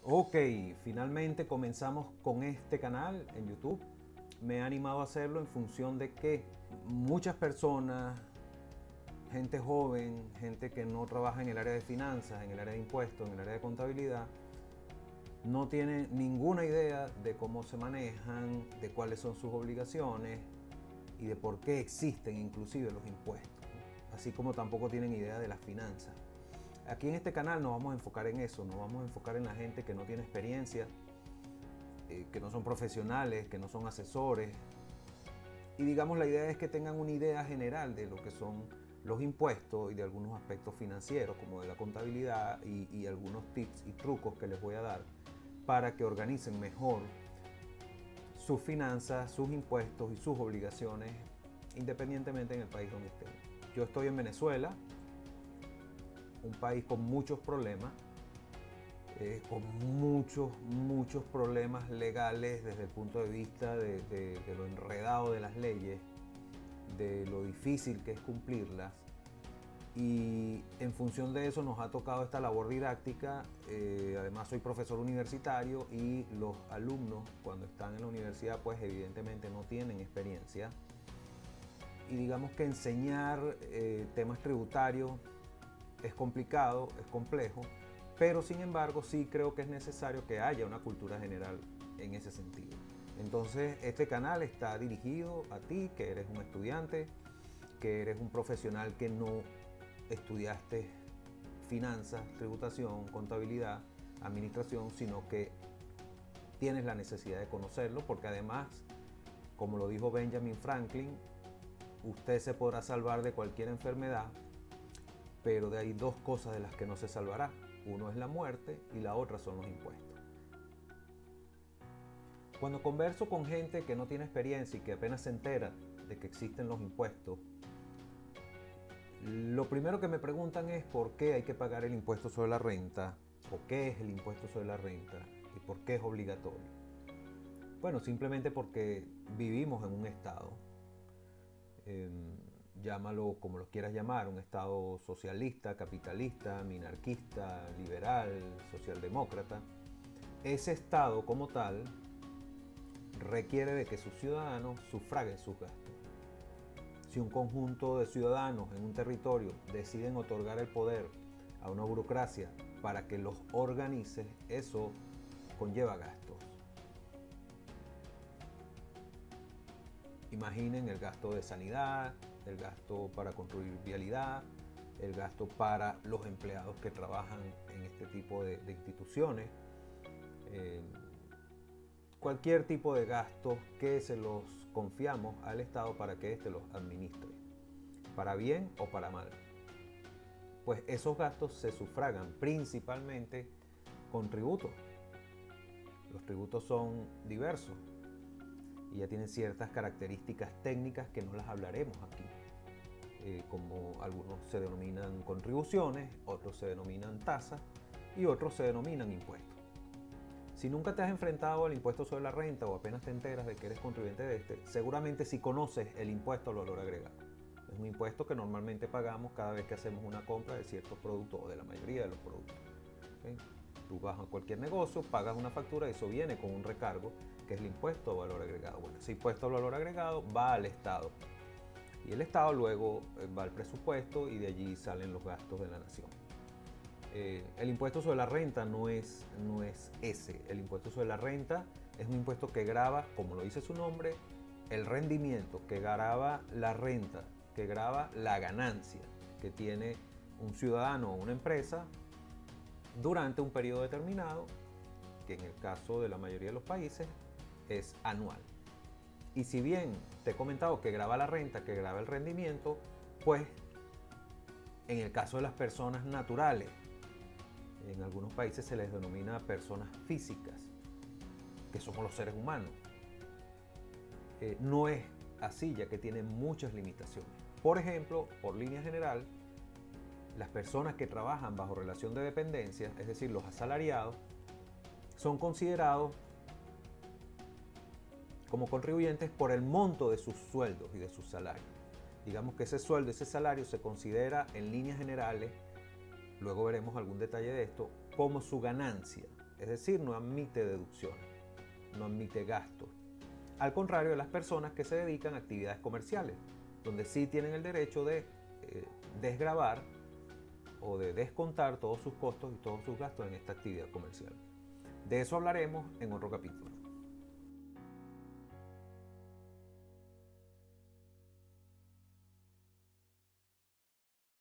Ok, finalmente comenzamos con este canal en YouTube. Me he animado a hacerlo en función de que muchas personas, gente joven, gente que no trabaja en el área de finanzas, en el área de impuestos, en el área de contabilidad, no tiene ninguna idea de cómo se manejan, de cuáles son sus obligaciones y de por qué existen inclusive los impuestos, así como tampoco tienen idea de las finanzas. Aquí en este canal nos vamos a enfocar en eso, nos vamos a enfocar en la gente que no tiene experiencia, que no son profesionales, que no son asesores. Y digamos, la idea es que tengan una idea general de lo que son los impuestos y de algunos aspectos financieros, como de la contabilidad y algunos tips y trucos que les voy a dar para que organicen mejor sus finanzas, sus impuestos y sus obligaciones, independientemente en el país donde estén. Yo estoy en Venezuela, un país con muchos problemas, con muchos problemas legales desde el punto de vista de lo enredado de las leyes, de lo difícil que es cumplirlas. Y en función de eso nos ha tocado esta labor didáctica. Además soy profesor universitario y los alumnos cuando están en la universidad pues evidentemente no tienen experiencia. Y digamos que enseñar temas tributarios es complicado, es complejo, pero sin embargo sí creo que es necesario que haya una cultura general en ese sentido. Entonces este canal está dirigido a ti que eres un estudiante, que eres un profesional que no estudiaste finanzas, tributación, contabilidad, administración, sino que tienes la necesidad de conocerlo porque además, como lo dijo Benjamin Franklin, usted se podrá salvar de cualquier enfermedad, pero de ahí dos cosas de las que no se salvará. Uno es la muerte y la otra son los impuestos. Cuando converso con gente que no tiene experiencia y que apenas se entera de que existen los impuestos, lo primero que me preguntan es por qué hay que pagar el impuesto sobre la renta, o qué es el impuesto sobre la renta y por qué es obligatorio. Bueno, simplemente porque vivimos en un estado, eh, llámalo como lo quieras llamar, un estado socialista, capitalista, minarquista, liberal, socialdemócrata. Ese estado como tal requiere de que sus ciudadanos sufraguen sus gastos. Si un conjunto de ciudadanos en un territorio deciden otorgar el poder a una burocracia para que los organice, eso conlleva gastos. Imaginen el gasto de sanidad, el gasto para construir vialidad, el gasto para los empleados que trabajan en este tipo de instituciones, eh, cualquier tipo de gastos que se los confiamos al Estado para que éste los administre, para bien o para mal. Pues esos gastos se sufragan principalmente con tributos. Los tributos son diversos y ya tienen ciertas características técnicas que no las hablaremos aquí. Como algunos se denominan contribuciones, otros se denominan tasas y otros se denominan impuestos. Si nunca te has enfrentado al impuesto sobre la renta o apenas te enteras de que eres contribuyente de este, seguramente sí conoces el impuesto al valor agregado. Es un impuesto que normalmente pagamos cada vez que hacemos una compra de ciertos productos o de la mayoría de los productos. ¿Okay? Tú vas a cualquier negocio, pagas una factura y eso viene con un recargo que es el impuesto al valor agregado. Bueno, ese impuesto al valor agregado va al Estado y el Estado luego va al presupuesto y de allí salen los gastos de la nación. El impuesto sobre la renta no es ese. El impuesto sobre la renta es un impuesto que grava, como lo dice su nombre, el rendimiento, que grava la renta, que grava la ganancia que tiene un ciudadano o una empresa durante un periodo determinado, que en el caso de la mayoría de los países es anual. Y si bien te he comentado que grava la renta, que grava el rendimiento, pues en el caso de las personas naturales, en algunos países se les denomina personas físicas, que somos los seres humanos. No es así, ya que tiene muchas limitaciones. Por ejemplo, por línea general, las personas que trabajan bajo relación de dependencia, es decir, los asalariados, son considerados como contribuyentes por el monto de sus sueldos y de sus salarios. Digamos que ese sueldo, ese salario se considera en líneas generales, luego veremos algún detalle de esto, como su ganancia. es decir, no admite deducciones, no admite gastos. Al contrario de las personas que se dedican a actividades comerciales, donde sí tienen el derecho de desgravar o de descontar todos sus costos y todos sus gastos en esta actividad comercial. De eso hablaremos en otro capítulo.